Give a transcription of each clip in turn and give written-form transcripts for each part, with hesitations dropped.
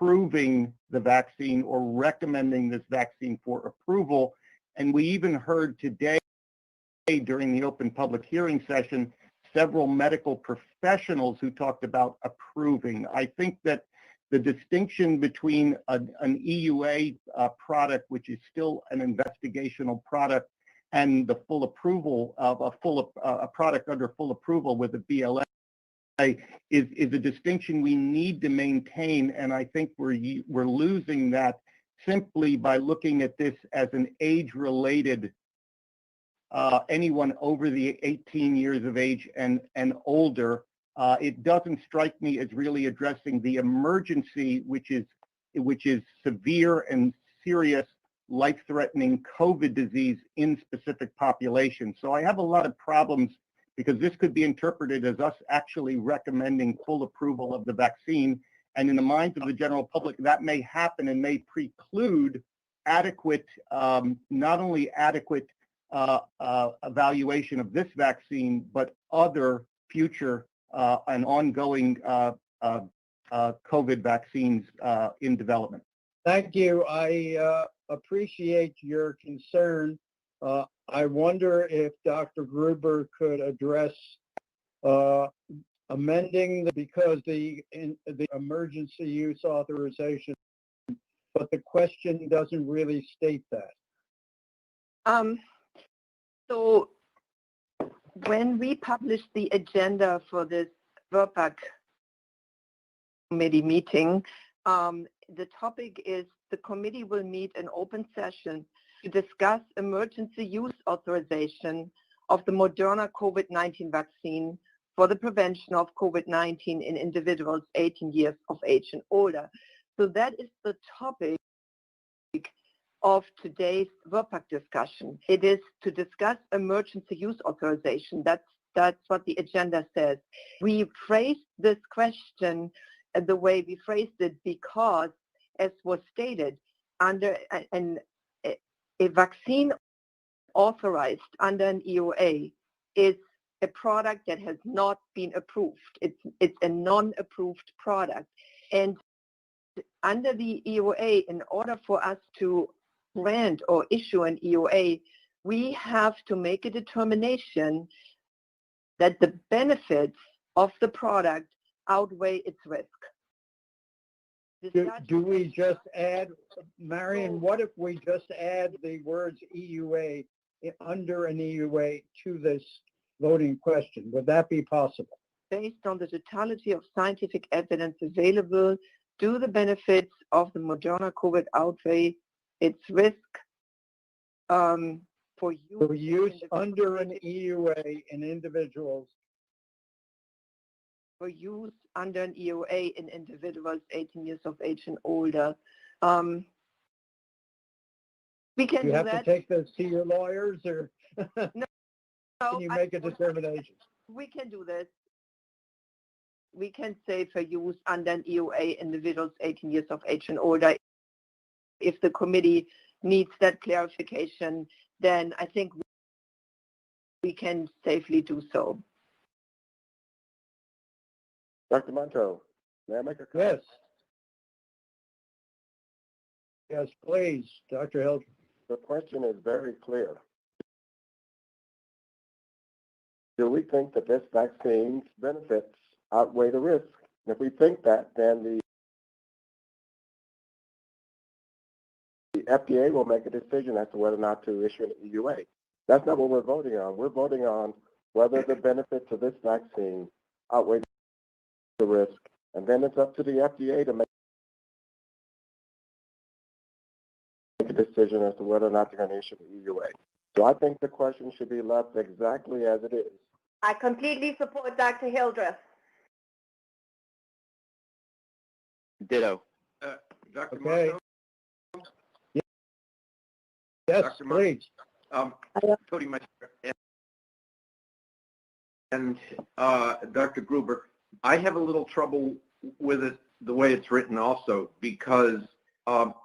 approving the vaccine or recommending this vaccine for approval. And we even heard today during the open public hearing session, several medical professionals who talked about approving. I think that the distinction between an EUA product, which is still an investigational product, and the full approval of a product under full approval with a BLA is a distinction we need to maintain, and I think we're losing that simply by looking at this as an age-related anyone over the 18 years of age and older. It doesn't strike me as really addressing the emergency, which is severe and serious life-threatening COVID disease in specific populations. So I have a lot of problems because this could be interpreted as us actually recommending full approval of the vaccine. And in the minds of the general public, that may happen and may preclude adequate, not only adequate evaluation of this vaccine, but other future and ongoing COVID vaccines in development. Thank you. I appreciate your concern. I wonder if Dr. Gruber could address amending because the emergency use authorization, but the question doesn't really state that. So when we published the agenda for this VRBPAC committee meeting, the topic is the committee will meet an open session to discuss emergency use authorization of the Moderna COVID-19 vaccine for the prevention of COVID-19 in individuals 18 years of age and older. So that is the topic of today's VRBPAC discussion. It is to discuss emergency use authorization. That's what the agenda says. We phrased this question the way we phrased it because, as was stated, under a vaccine authorized under an EUA is a product that has not been approved. It's a non-approved product. And under the EUA, in order for us to grant or issue an EUA, we have to make a determination that the benefits of the product outweigh its risk. Do we just add, Marion, what if we just add the words EUA under an EUA to this voting question? Would that be possible? Based on the totality of scientific evidence available, do the benefits of the Moderna COVID outweigh its risk for use under an EUA in individuals? For use under an EUA in individuals 18 years of age and older. We can do that. You have to take this to your lawyers, or no, can you make a determination? We can do this. We can say for use under an EUA individuals 18 years of age and older. If the committee needs that clarification, then I think we can safely do so. Dr. Monto, may I make a comment? Yes. Yes, please, Dr. Hildreth. The question is very clear. Do we think that this vaccine's benefits outweigh the risk? If we think that, then the FDA will make a decision as to whether or not to issue an EUA. That's not what we're voting on. We're voting on whether the benefits of this vaccine outweigh the risk, and then it's up to the FDA to make a decision as to whether or not they're going to issue an EUA. So I think the question should be left exactly as it is. I completely support Dr. Hildreth. Ditto. Dr. Okay. Monto? Yes, Dr. please. Cody, and Dr. Gruber, I have a little trouble with it the way it's written also, because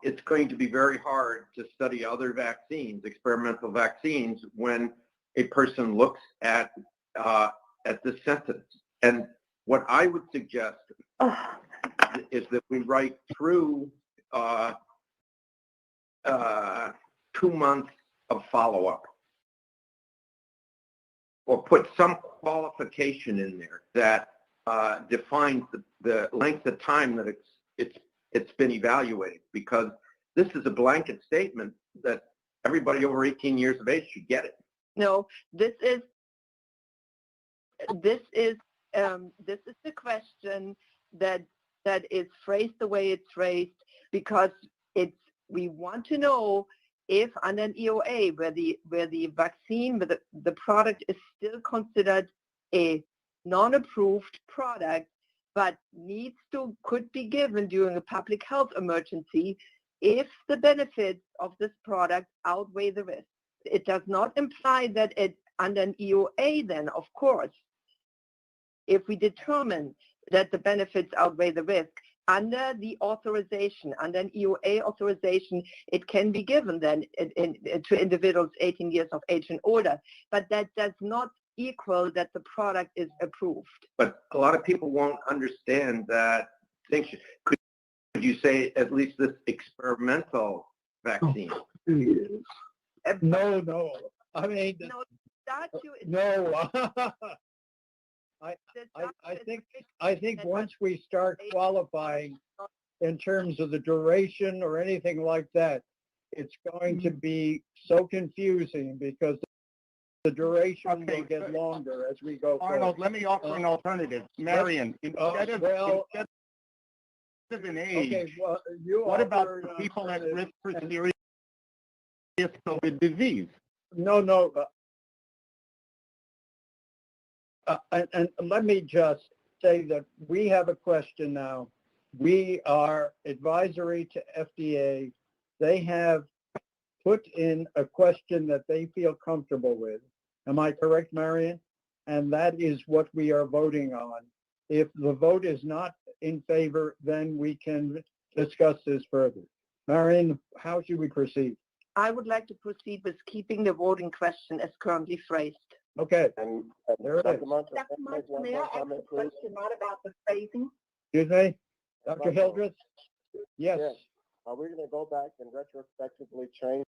it's going to be very hard to study other vaccines, experimental vaccines, when a person looks at this sentence. And what I would suggest is that we write through 2 months of follow-up, or put some qualification in there that defines the length of time that it's been evaluated, because this is a blanket statement that everybody over 18 years of age should get it. No, this is the question that is phrased the way it's phrased, because we want to know if under an EOA where the vaccine, where the product is still considered a non-approved product, but could be given during a public health emergency, if the benefits of this product outweigh the risk. It does not imply that under an EOA then, of course, if we determine that the benefits outweigh the risk, under the authorization, under an EOA authorization, it can be given then to individuals 18 years of age and older, but that does not equal that the product is approved. But a lot of people won't understand that distinction. Could you say at least this experimental vaccine? No. I mean, No, statute. no. I think once we start qualifying in terms of the duration or anything like that, it's going to be so confusing, because the duration will get longer as we go forward. Arnold, let me offer an alternative. Marion, instead of an age, okay, well, what about the people at risk for serious COVID disease? No. And let me just say that we have a question now. We are advisory to FDA. They have put in a question that they feel comfortable with. Am I correct, Marion? And that is what we are voting on. If the vote is not in favor, then we can discuss this further. Marion, how should we proceed? I would like to proceed with keeping the voting question as currently phrased. Okay. And there it Dr. is. Munson, Dr. Munson, may I ask a question, not about the phrasing? Excuse me? Dr. Hildreth? Yes. Yes. Are we going to go back and retrospectively change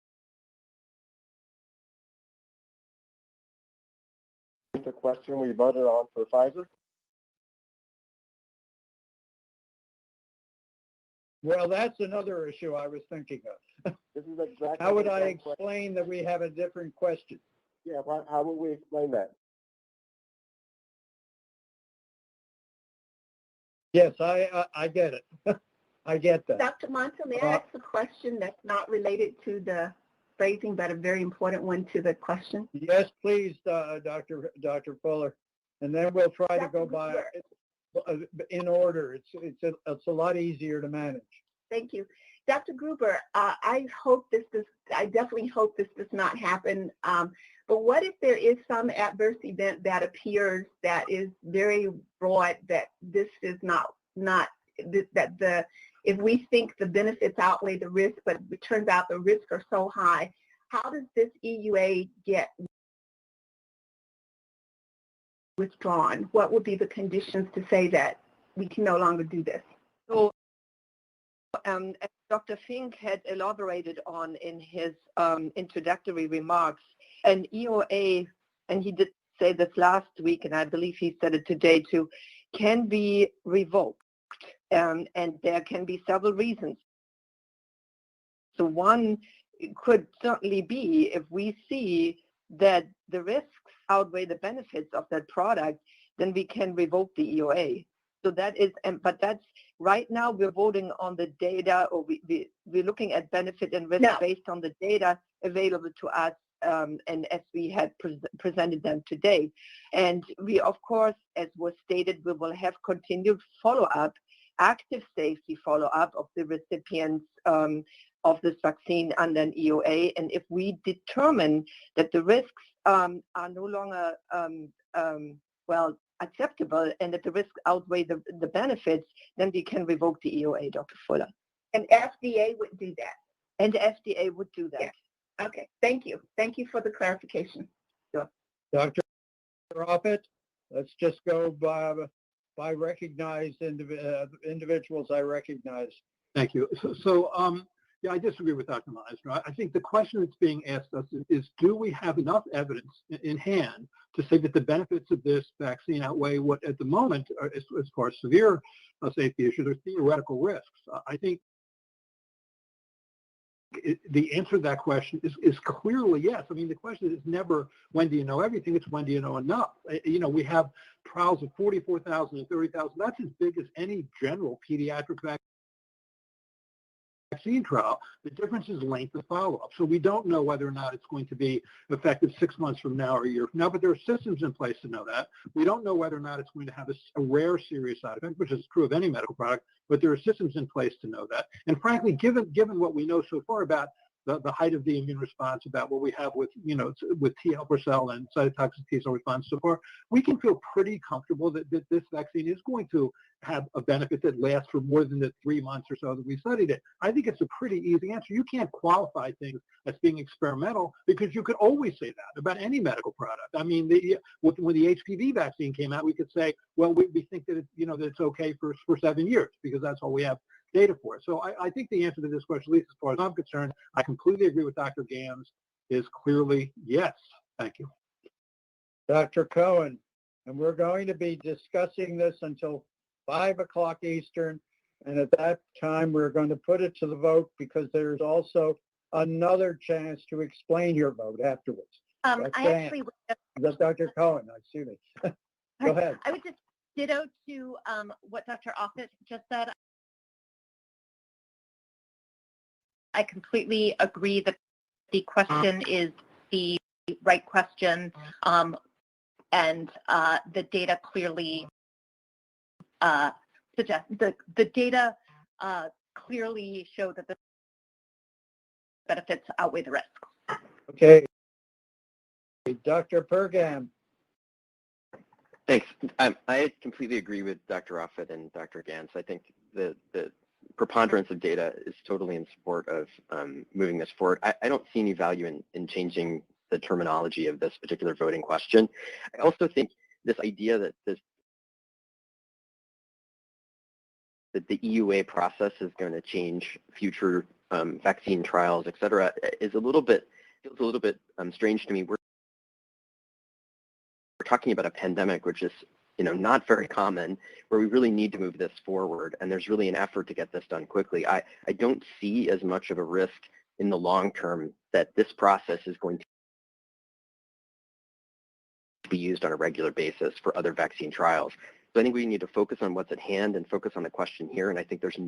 the question we voted on for Pfizer? Well, that's another issue I was thinking of. This is exactly. How would the I same question. explain that we have a different question? Yeah, how would we explain that? Yes, I get it. I get that. Dr. Monta, may I ask a question that's not related to the phrasing, but a very important one to the question? Yes, please, Dr. Fuller. And then we'll try to go by in order. It's a lot easier to manage. Thank you. Dr. Gruber, I definitely hope this does not happen. But what if there is some adverse event that appears that is very broad, that this is if we think the benefits outweigh the risk, but it turns out the risks are so high, how does this EUA get withdrawn? What would be the conditions to say that we can no longer do this? So, as Dr. Fink had elaborated on in his introductory remarks, an EOA, and he did say this last week, and I believe he said it today too, can be revoked, and there can be several reasons. So one could certainly be if we see that the risks outweigh the benefits of that product, then we can revoke the EOA. So that is, but that's right now we're voting on the data, or we're looking at benefit and risk based on the data available to us, and as we had presented them today. And we, of course, as was stated, we will have continued follow-up, active safety follow-up of the recipients of this vaccine under an EOA. And if we determine that the risks are no longer acceptable, and that the risks outweigh the benefits, then we can revoke the EOA, Dr. Fuller. And FDA would do that? And the FDA would do that. Yeah. Okay, thank you. Thank you for the clarification. Dr. Offit, let's just go by by recognized individuals I recognize. Thank you. Yeah, I disagree with Dr. Meisner. I think the question that's being asked us is, do we have enough evidence in hand to say that the benefits of this vaccine outweigh what at the moment, as far as severe safety issues, or theoretical risks? I think the answer to that question is clearly yes. I mean, the question is never when do you know everything, it's when do you know enough. You know, we have trials of 44,000 and 30,000. That's as big as any general pediatric vaccine trial. The difference is length of follow-up. So we don't know whether or not it's going to be effective 6 months from now or a year from now, but there are systems in place to know that. We don't know whether or not it's going to have a rare serious side effect, which is true of any medical product, but there are systems in place to know that. And frankly, given what we know so far about the height of the immune response, about what we have with, you know, with T helper cell and cytotoxic T cell response so far, we can feel pretty comfortable that this vaccine is going to have a benefit that lasts for more than the 3 months or so that we studied it. I think it's a pretty easy answer. You can't qualify things as being experimental because you could always say that about any medical product. I mean, when the HPV vaccine came out, we could say, well, we think that that it's okay for 7 years because that's all we have data for. So I think the answer to this question, at least as far as I'm concerned, I completely agree with Dr. Gams, is clearly yes. Thank you. Dr. Cohen, and we're going to be discussing this until 5 o'clock Eastern, and at that time we're going to put it to the vote because there's also another chance to explain your vote afterwards. That's Dr. Cohen, excuse me. Go ahead. I would just ditto to what Dr. Offit just said. I completely agree that the question is the right question, and the data clearly suggest the data clearly show that the benefits outweigh the risks. Okay, Dr. Pergam. Thanks. I completely agree with Dr. Offit and Dr. Gans. I think the preponderance of data is totally in support of moving this forward. I don't see any value in changing the terminology of this particular voting question. I also think this idea that the EUA process is going to change future vaccine trials, et cetera, feels a little bit strange to me. We're talking about a pandemic, which is not very common, where we really need to move this forward, and there's really an effort to get this done quickly. I don't see as much of a risk in the long term that this process is going to be used on a regular basis for other vaccine trials. So I think we need to focus on what's at hand and focus on the question here, and I think there's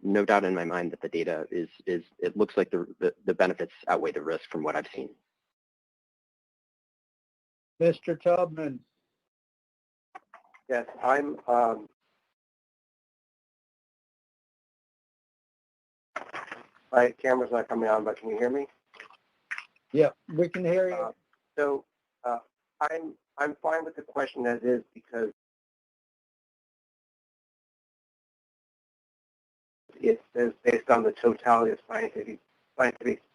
no doubt in my mind that the data it looks like the benefits outweigh the risk from what I've seen. Mr. Tubman. Yes, I'm my camera's not coming on, but can you hear me? Yeah, we can hear you. So I'm fine with the question as is because it is based on the totality of scientific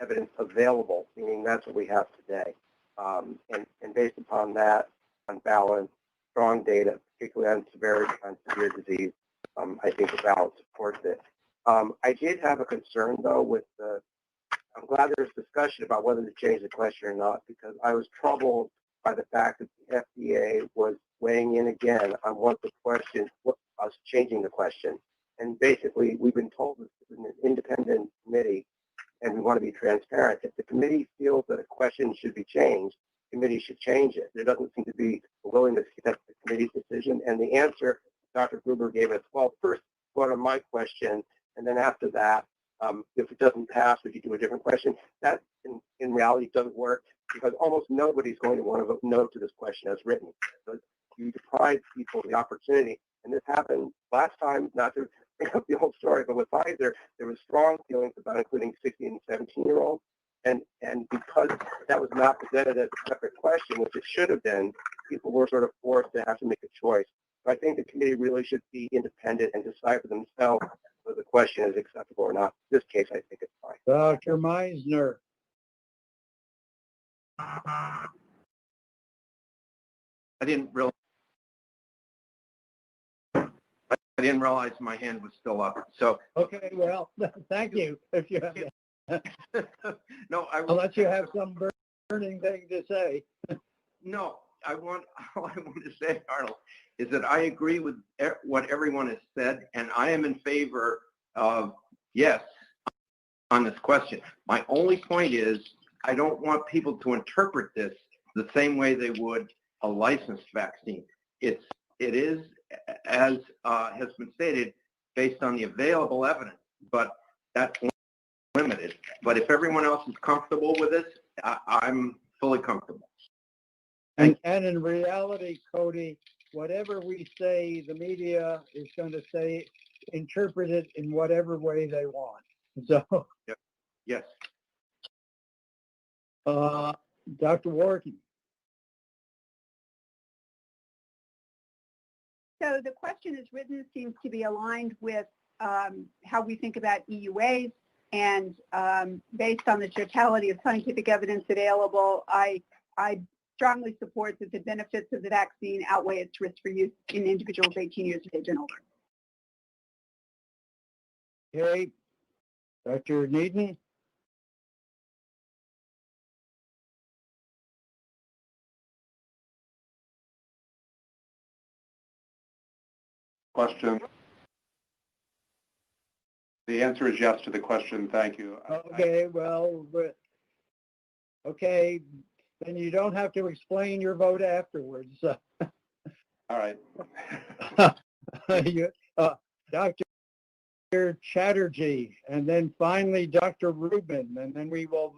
evidence available, meaning that's what we have today. And based upon that, on balance, strong data, particularly on severity, on severe disease, I think the balance supports it. I did have a concern, though, with I'm glad there's discussion about whether to change the question or not, because I was troubled by the fact that the FDA was weighing in again on what us changing the question. And basically, we've been told this is an independent committee, and we want to be transparent. If the committee feels that a question should be changed, the committee should change it. There doesn't seem to be a willingness to accept the committee's decision. And the answer Dr. Gruber gave us, well, first, go to my question, and then after that, if it doesn't pass, we could do a different question. That, in reality, doesn't work because almost nobody's going to want to vote no to this question as written. So you deprive people the opportunity. And this happened last time, not to bring up the whole story, but with Pfizer, there was strong feelings about including 16 and 17-year-olds. And because that was not presented as a separate question, which it should have been, people were sort of forced to have to make a choice. So I think the committee really should be independent and decide for themselves whether the question is acceptable or not. In this case, I think it's fine. Dr. Meisner. I didn't realize didn't realize my hand was still up. So, Okay, well, thank you. If you have, no, unless you have some burning thing to say. No, all I want to say, Arnold, is that I agree with what everyone has said, and I am in favor of yes on this question. My only point is I don't want people to interpret this the same way they would a licensed vaccine. It is, as has been stated, based on the available evidence, but that's limited. But if everyone else is comfortable with this, I'm fully comfortable. And in reality, Cody, whatever we say, the media is going to say, interpret it in whatever way they want. So, Yes. Dr. Wharton. So the question as written seems to be aligned with how we think about EUAs, and based on the totality of scientific evidence available, I strongly support that the benefits of the vaccine outweigh its risk for use in individuals 18 years of age and older. Okay. Dr. Needham. Question. The answer is yes to the question. Thank you. Okay, well, okay, then you don't have to explain your vote afterwards. All right. Dr. Chatterjee, and then finally Dr. Rubin, and then we will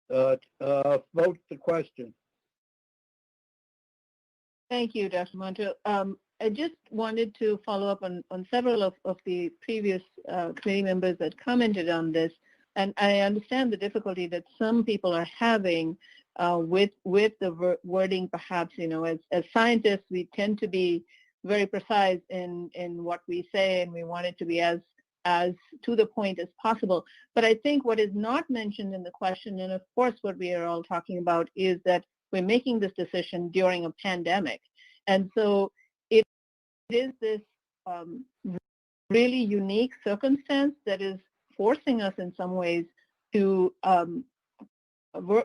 vote the question. Thank you, Dr. Monto. I just wanted to follow up on several of the previous committee members that commented on this. And I understand the difficulty that some people are having with the wording, perhaps, as scientists, we tend to be very precise in what we say, and we want it to be as to the point as possible. But I think what is not mentioned in the question, and of course what we are all talking about, is that we're making this decision during a pandemic. And so it is this really unique circumstance that is forcing us in some ways to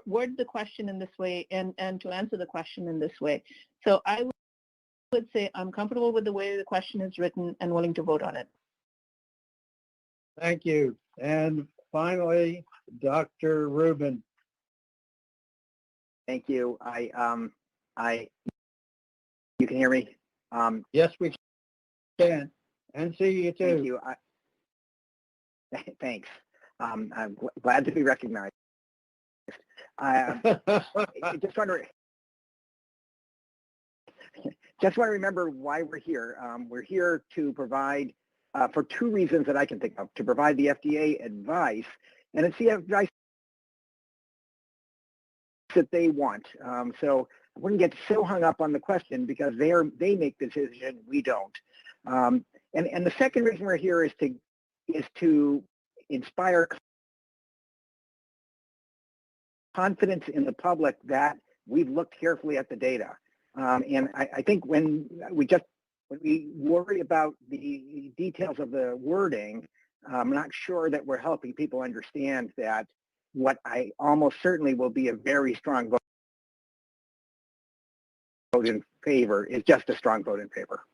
word the question in this way and to answer the question in this way. So I would say I'm comfortable with the way the question is written and willing to vote on it. Thank you. And finally, Dr. Rubin. Thank you. You can hear me? Yes, we can. And see you too. Thank you. Thanks. I'm glad to be recognized. Just want to remember why we're here. We're here to provide, for two reasons that I can think of, to provide the FDA advice, and it's the advice that they want. So I wouldn't get so hung up on the question because they make the decision, we don't. And the second reason we're here is to inspire confidence in the public that we've looked carefully at the data. And I think when we worry about the details of the wording, I'm not sure that we're helping people understand that what I almost certainly will be a very strong vote in favor is just a strong vote in favor.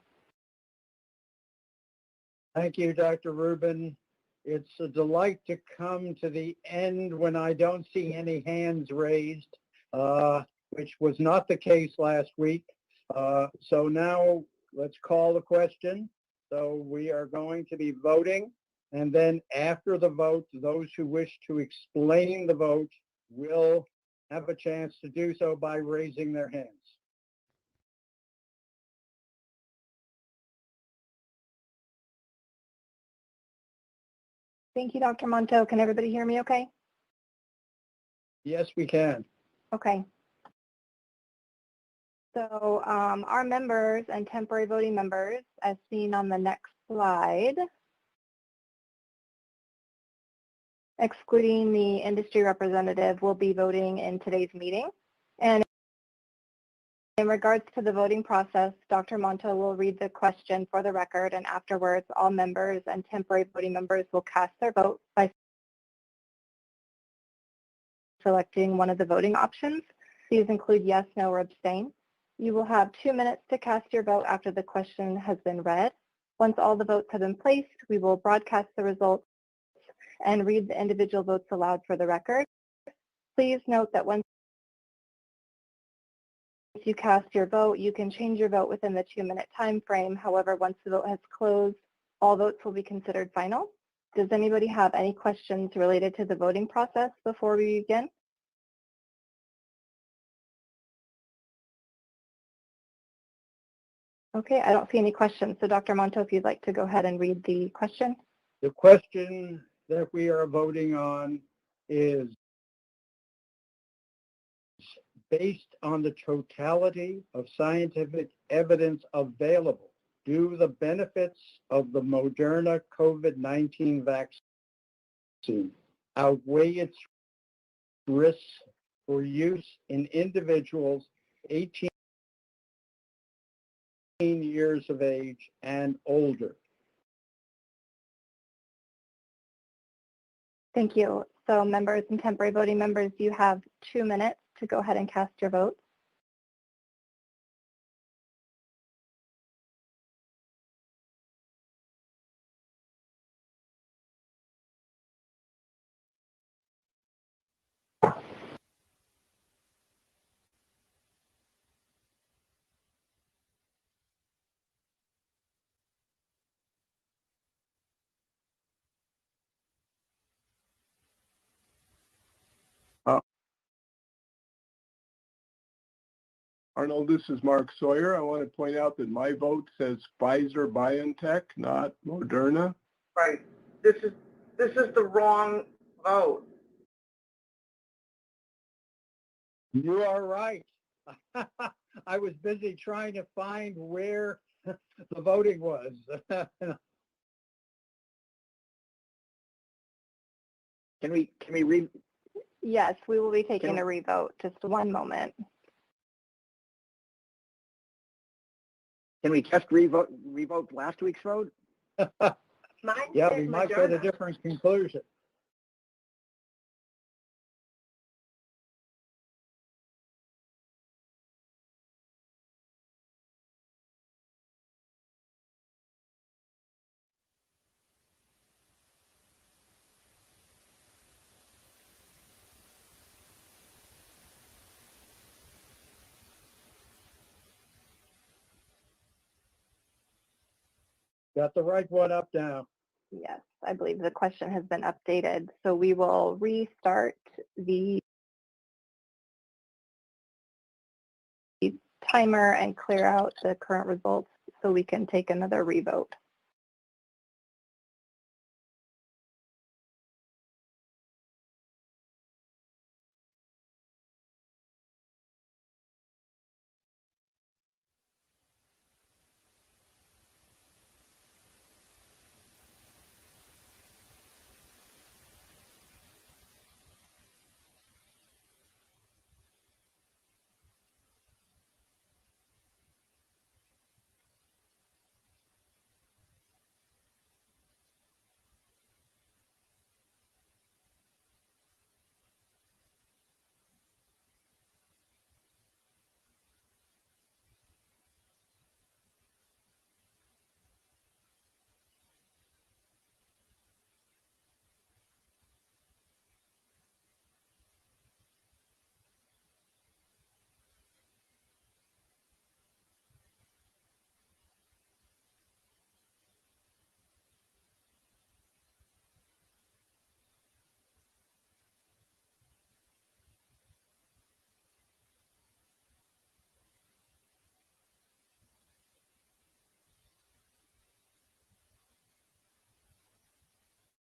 Thank you, Dr. Rubin. It's a delight to come to the end when I don't see any hands raised, which was not the case last week. So now let's call the question. So we are going to be voting, and then after the vote, those who wish to explain the vote will have a chance to do so by raising their hands. Thank you, Dr. Monto. Can everybody hear me okay? Yes, we can. Okay. So our members and temporary voting members, as seen on the next slide, excluding the industry representative, will be voting in today's meeting. And In regards to the voting process, Dr. Monto will read the question for the record, and afterwards, all members and temporary voting members will cast their vote by selecting one of the voting options. These include yes, no, or abstain. You will have 2 minutes to cast your vote after the question has been read. Once all the votes have been placed, we will broadcast the results and read the individual votes aloud for the record. Please note that once you cast your vote, you can change your vote within the 2-minute time frame. However, once the vote has closed, all votes will be considered final. Does anybody have any questions related to the voting process before we begin? Okay, I don't see any questions. So Dr. Monto, if you'd like to go ahead and read the question. The question that we are voting on is based on the totality of scientific evidence available. Do the benefits of the Moderna COVID-19 vaccine outweigh its risks for use in individuals 18 years of age and older? Thank you. So members and temporary voting members, you have 2 minutes to go ahead and cast your vote. Arnold, this is Mark Sawyer. I want to point out that my vote says Pfizer BioNTech, not Moderna. Right. This is the wrong vote. You are right. I was busy trying to find where the voting was. Can we read? Yes, we will be taking a revote. Just 1 moment. Can we just revote last week's vote? Yeah, we might get a different conclusion. Got the right one up now. Yes, I believe the question has been updated. So we will restart the timer and clear out the current results so we can take another revote.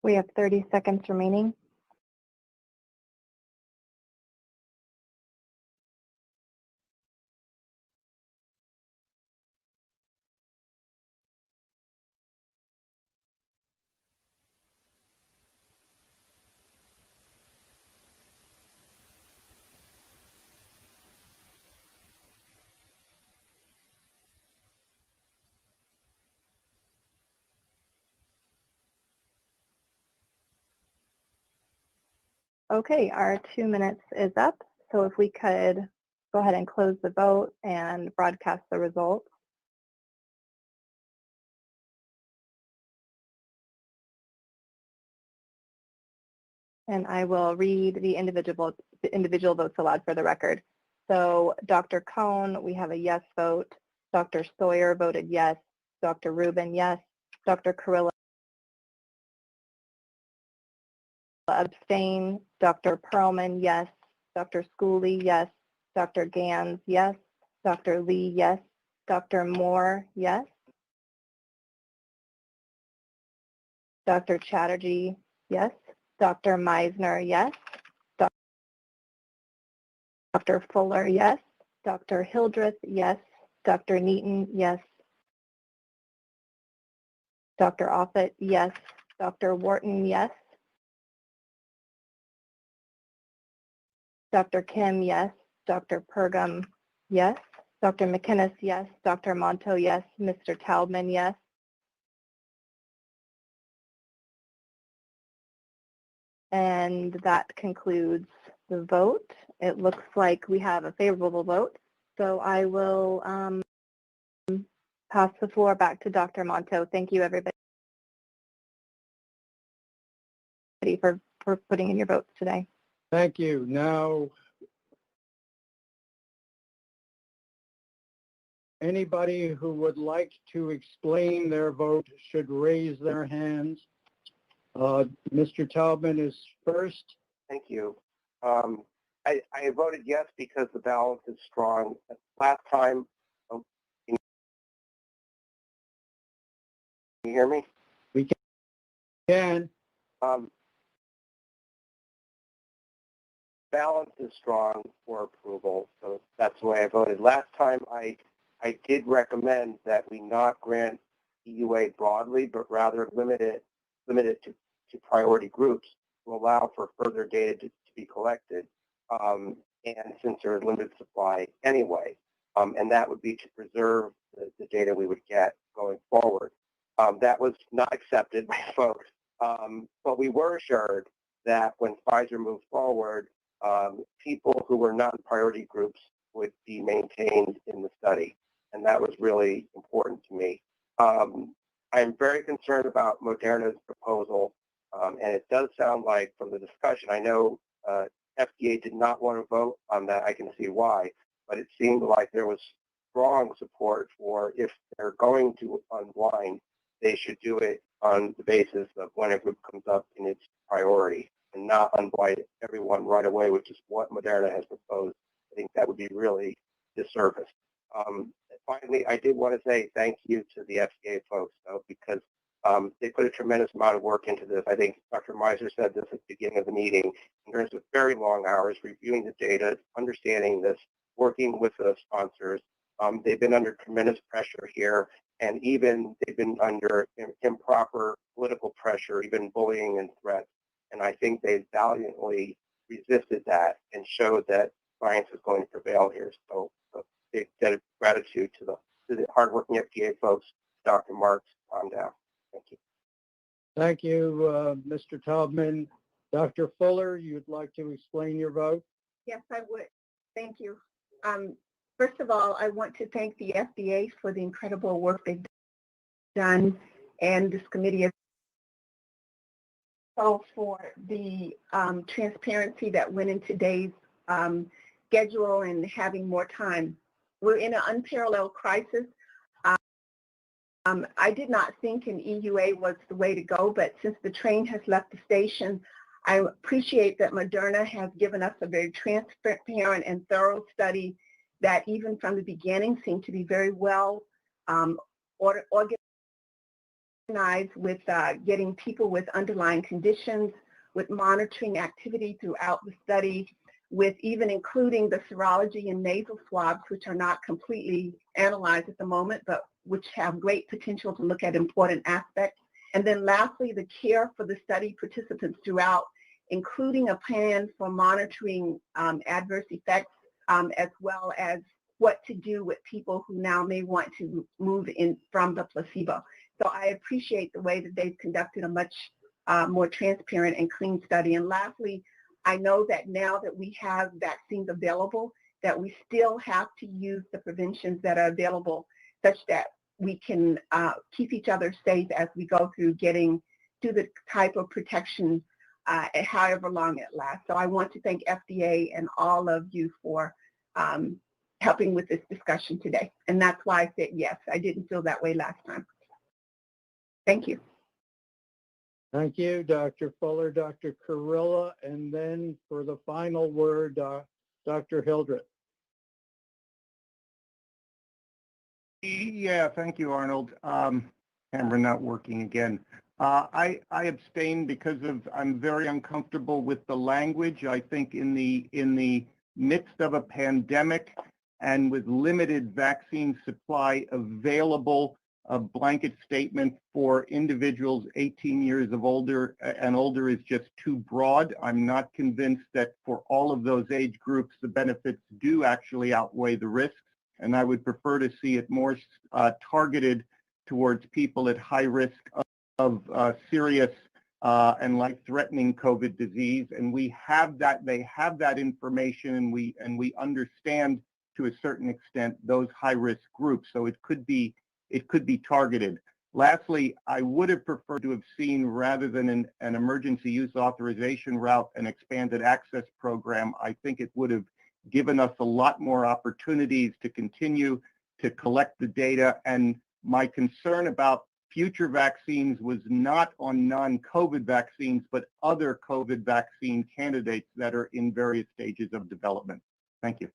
We have 30 seconds remaining. Okay, our 2 minutes is up. So if we could go ahead and close the vote and broadcast the results. And I will read the individual votes aloud for the record. So Dr. Cohn, we have a yes vote. Dr. Sawyer voted yes. Dr. Rubin, yes. Dr. Carrillo abstain. Dr. Perlman, yes. Dr. Schooley, yes. Dr. Gans, yes. Dr. Lee, yes. Dr. Moore, yes. Dr. Chatterjee, yes. Dr. Meisner, yes. Dr. Fuller, yes. Dr. Hildreth, yes. Dr. Neaton, yes. Dr. Offit, yes. Dr. Wharton, yes. Dr. Kim, yes. Dr. Pergam, yes. Dr. McInnes, yes. Dr. Monto, yes. Mr. Taubman, yes. And that concludes the vote. It looks like we have a favorable vote. So I will pass the floor back to Dr. Monto. Thank you, everybody, for putting in your votes today. Thank you. Now, anybody who would like to explain their vote should raise their hands. Mr. Taubman is first. Thank you. I voted yes because the balance is strong. Last time, oh, can you hear me? We can. Balance is strong for approval, so that's the way I voted. Last time, I did recommend that we not grant EUA broadly, but rather limit it to priority groups to allow for further data to be collected. And since there is limited supply anyway, and that would be to preserve the data we would get going forward. That was not accepted by folks, but we were assured that when Pfizer moved forward, people who were not in priority groups would be maintained in the study, and that was really important to me. I'm very concerned about Moderna's proposal, and it does sound like from the discussion, I know FDA did not want to vote on that. I can see why, but it seemed like there was strong support for if they're going to unblind, they should do it on the basis of when a group comes up in its priority and not unblind everyone right away, which is what Moderna has proposed. I think that would be really disservice. Finally, I did want to say thank you to the FDA folks, though, because they put a tremendous amount of work into this. I think Dr. Meisner said this at the beginning of the meeting, in terms of very long hours reviewing the data, understanding this, working with the sponsors. They've been under tremendous pressure here, and even they've been under improper political pressure, even bullying and threats. And I think they valiantly resisted that and showed that science is going to prevail here. So big debt of gratitude to the hardworking FDA folks. Dr. Marks, calm down. Thank you. Thank you, Mr. Taubman. Dr. Fuller, you'd like to explain your vote? Yes, I would. Thank you. First of all, I want to thank the FDA for the incredible work they've done, and this committee as well for the transparency that went in today's schedule and having more time. We're in an unparalleled crisis. I did not think an EUA was the way to go, but since the train has left the station, I appreciate that Moderna has given us a very transparent and thorough study that even from the beginning seemed to be very well organized with getting people with underlying conditions, with monitoring activity throughout the study, with even including the serology and nasal swabs, which are not completely analyzed at the moment, but which have great potential to look at important aspects. And then lastly, the care for the study participants throughout, including a plan for monitoring adverse effects, as well as what to do with people who now may want to move in from the placebo. So I appreciate the way that they've conducted a much more transparent and clean study. And lastly, I know that now that we have vaccines available, that we still have to use the preventions that are available such that we can keep each other safe as we go through getting to the type of protection however long it lasts. So I want to thank FDA and all of you for helping with this discussion today. And that's why I said yes. I didn't feel that way last time. Thank you. Thank you, Dr. Fuller, Dr. Kurilla, and then for the final word, Dr. Hildreth. Yeah, thank you, Arnold. Camera not working again. I abstain because I'm very uncomfortable with the language. I think in the midst of a pandemic and with limited vaccine supply available, a blanket statement for individuals 18 years of older and older is just too broad. I'm not convinced that for all of those age groups, the benefits do actually outweigh the risks. And I would prefer to see it more targeted towards people at high risk of serious and life-threatening COVID disease. And we have that, they have that information, and we understand to a certain extent those high-risk groups. So it could be targeted. Lastly, I would have preferred to have seen, rather than an emergency use authorization route, an expanded access program. I think it would have given us a lot more opportunities to continue to collect the data. And my concern about future vaccines was not on non-COVID vaccines, but other COVID vaccine candidates that are in various stages of development. Thank you.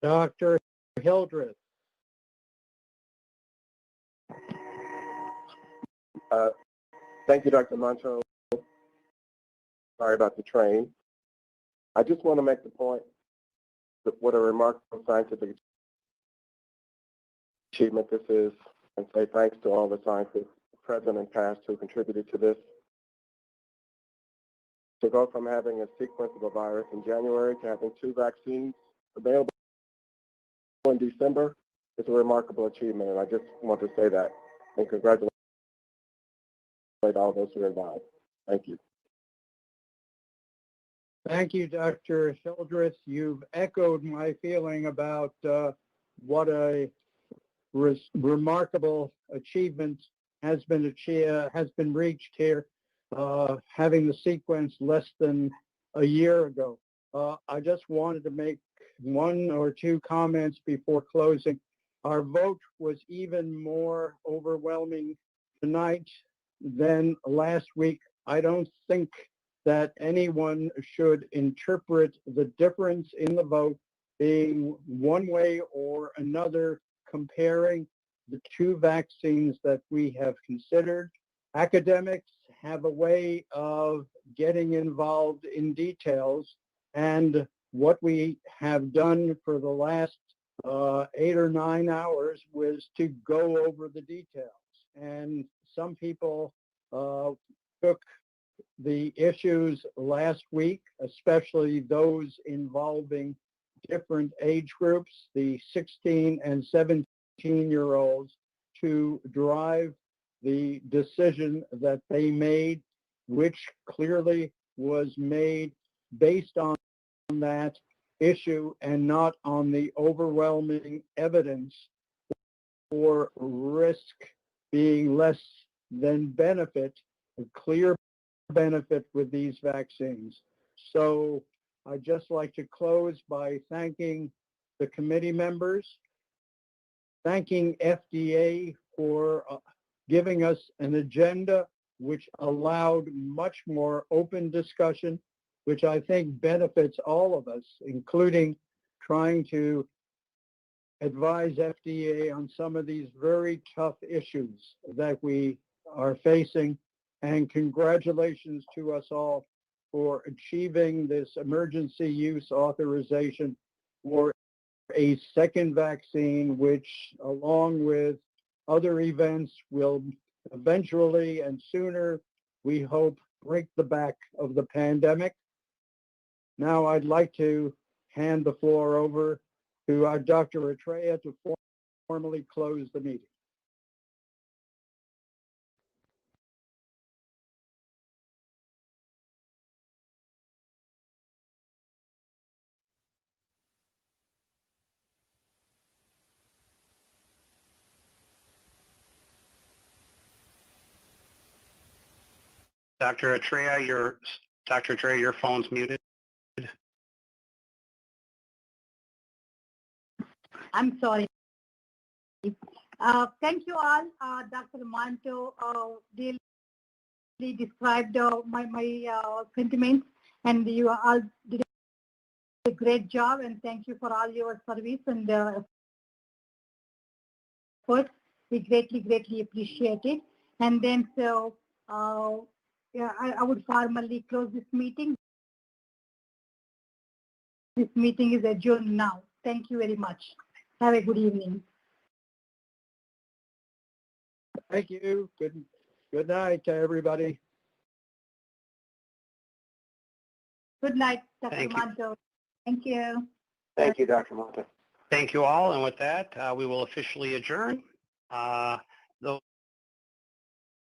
Dr. Hildreth. Thank you, Dr. Moncho. Sorry about the train. I just want to make the point that what a remarkable scientific achievement this is, and say thanks to all the scientists present and past who contributed to this. To go from having a sequence of a virus in January to having 2 vaccines available in December is a remarkable achievement, and I just want to say that and congratulate all those who are involved. Thank you. Thank you, Dr. Hildreth. You've echoed my feeling about what a remarkable achievement has been reached here, having the sequence less than a year ago. I just wanted to make 1 or 2 comments before closing. Our vote was even more overwhelming tonight than last week. I don't think that anyone should interpret the difference in the vote being one way or another comparing the 2 vaccines that we have considered. Academics have a way of getting involved in details, and what we have done for the last 8 or 9 hours was to go over the details. And some people took the issues last week, especially those involving different age groups, the 16 and 17-year-olds, to drive the decision that they made, which clearly was made based on that issue and not on the overwhelming evidence for risk being less than benefit, a clear benefit with these vaccines. So I'd just like to close by thanking the committee members, thanking FDA for giving us an agenda which allowed much more open discussion, which I think benefits all of us, including trying to advise FDA on some of these very tough issues that we are facing. And congratulations to us all for achieving this emergency use authorization for a second vaccine, which, along with other events, will eventually and sooner, we hope, break the back of the pandemic. Now I'd like to hand the floor over to our Dr. Atreya to formally close the meeting. Dr. Atreya, your phone's muted. I'm sorry. Thank you all. Dr. Manto really described my sentiments, and you all did a great job, and thank you for all your service and efforts. We greatly appreciate it. And then yeah, I would formally close this meeting. This meeting is adjourned now. Thank you very much. Have a good evening. Thank you. Good night to everybody. Good night, Dr. Thank you. Manto. Thank you. Thank you, Dr. Monta. Thank you all. And with that, we will officially adjourn.